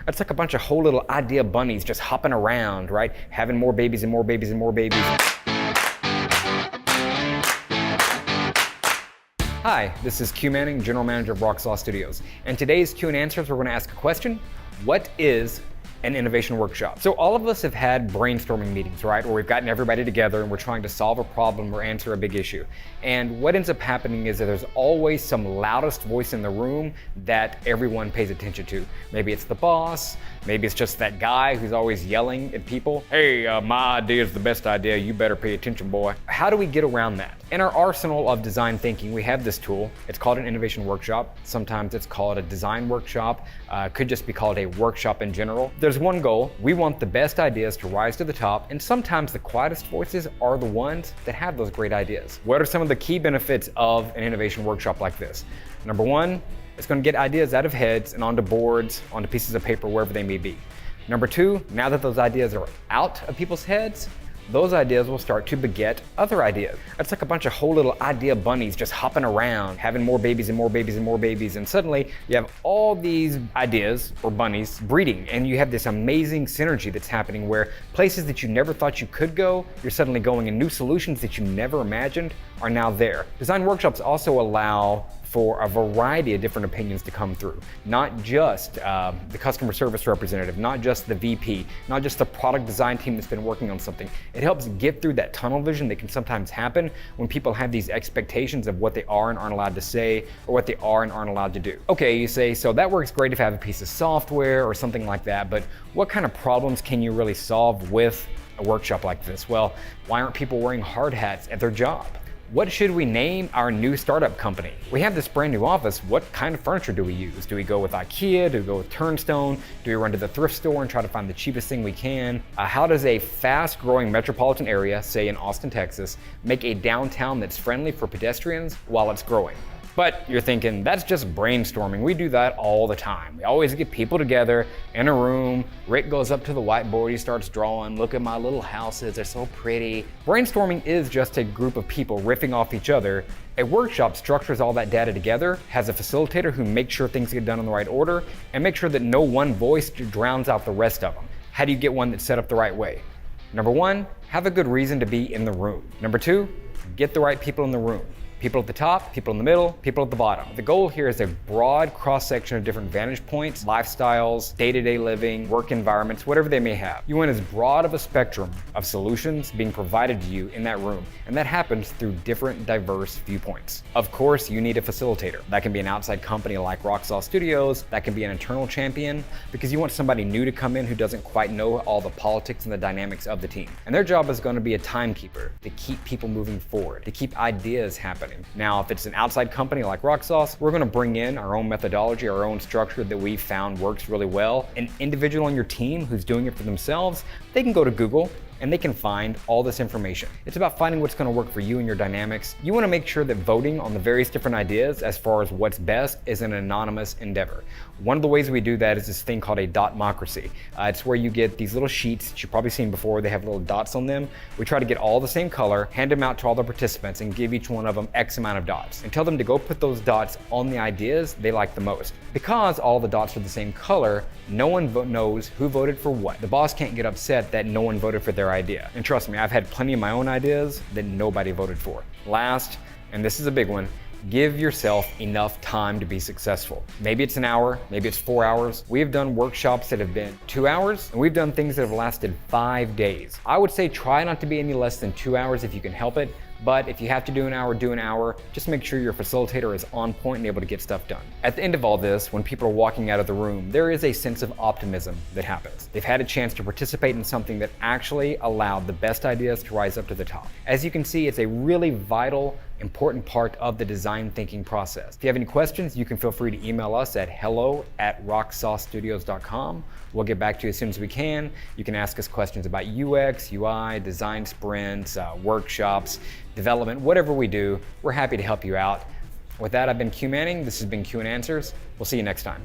It's like a bunch of whole little idea bunnies just hopping around, right? Having more babies and more babies and more babies. Hi, this is Q Manning, General Manager of Rocksaw Studios. And today's Q and Answers, we're going to ask a question. What is an innovation workshop? So all of us have had brainstorming meetings, right? Where we've gotten everybody together and we're trying to solve a problem or answer a big issue. And what ends up happening is that there's always some loudest voice in the room that everyone pays attention to. Maybe it's the boss, maybe it's just that guy who's always yelling at people. Hey, my idea is the best idea, you better pay attention, boy. How do we get around that? In our arsenal of design thinking, we have this tool. It's called an innovation workshop. Sometimes it's called a design workshop. Could just be called a workshop in general. There's one goal. We want the best ideas to rise to the top, and sometimes the quietest voices are the ones that have those great ideas. What are some of the key benefits of an innovation workshop like this? Number one, it's going to get ideas out of heads and onto boards, onto pieces of paper, wherever they may be. Number two, now that those ideas are out of people's heads, those ideas will start to beget other ideas. It's like a bunch of whole little idea bunnies just hopping around, having more babies and more babies and more babies. And suddenly you have all these ideas or bunnies breeding, and you have this amazing synergy that's happening where places that you never thought you could go, you're suddenly going, and new solutions that you never imagined are now there. Design workshops also allow for a variety of different opinions to come through. Not just the customer service representative, not just the VP, not just the product design team that's been working on something. It helps get through that tunnel vision that can sometimes happen when people have these expectations of what they are and aren't allowed to say, or what they are and aren't allowed to do. Okay, you say, so that works great if you have a piece of software or something like that, but what kind of problems can you really solve with a workshop like this? Well, why aren't people wearing hard hats at their job? What should we name our new startup company? We have this brand new office. What kind of furniture do we use? Do we go with IKEA? Do we go with Turnstone? Do we run to the thrift store and try to find the cheapest thing we can? How does a fast growing metropolitan area, say in Austin, Texas, make a downtown that's friendly for pedestrians while it's growing? But you're thinking, that's just brainstorming. We do that all the time. We always get people together in a room. Rick goes up to the whiteboard, he starts drawing. Look at my little houses, they're so pretty. Brainstorming is just a group of people riffing off each other. A workshop structures all that data together, has a facilitator who makes sure things get done in the right order, and makes sure that no one voice drowns out the rest of them. How do you get one that's set up the right way? Number one, have a good reason to be in the room. Number two, get the right people in the room. People at the top, people in the middle, people at the bottom. The goal here is a broad cross-section of different vantage points, lifestyles, day-to-day living, work environments, whatever they may have. You want as broad of a spectrum of solutions being provided to you in that room, and that happens through different diverse viewpoints. Of course, you need a facilitator. That can be an outside company like Rocksaw Studios, that can be an internal champion, because you want somebody new to come in who doesn't quite know all the politics and the dynamics of the team. And their job is going to be a timekeeper, to keep people moving forward, to keep ideas happening. Now, if it's an outside company like Rocksaw, we're going to bring in our own methodology, our own structure that we've found works really well. An individual on your team who's doing it for themselves, they can go to Google and they can find all this information. It's about finding what's going to work for you and your dynamics. You want to make sure that voting on the various different ideas as far as what's best is an anonymous endeavor. One of the ways we do that is this thing called a dotmocracy. It's where you get these little sheets that you've probably seen before. They have little dots on them. We try to get all the same color, hand them out to all the participants, and give each one of them X amount of dots, and tell them to go put those dots on the ideas they like the most. Because all the dots are the same color, no one knows who voted for what. The boss can't get upset that no one voted for their idea. And trust me, I've had plenty of my own ideas that nobody voted for. Last, and this is a big one, give yourself enough time to be successful. Maybe it's an hour, maybe it's 4 hours. We've done workshops that have been 2 hours, and we've done things that have lasted 5 days. I would say try not to be any less than 2 hours if you can help it. But if you have to do an hour, do an hour. Just make sure your facilitator is on point and able to get stuff done. At the end of all this, when people are walking out of the room, there is a sense of optimism that happens. They've had a chance to participate in something that actually allowed the best ideas to rise up to the top. As you can see, it's a really vital, important part of the design thinking process. If you have any questions, you can feel free to email us at hello@rocksawstudios.com. We'll get back to you as soon as we can. You can ask us questions about UX, UI, design sprints, workshops, development, whatever we do. We're happy to help you out. With that, I've been Q Manning. This has been Q and Answers. We'll see you next time.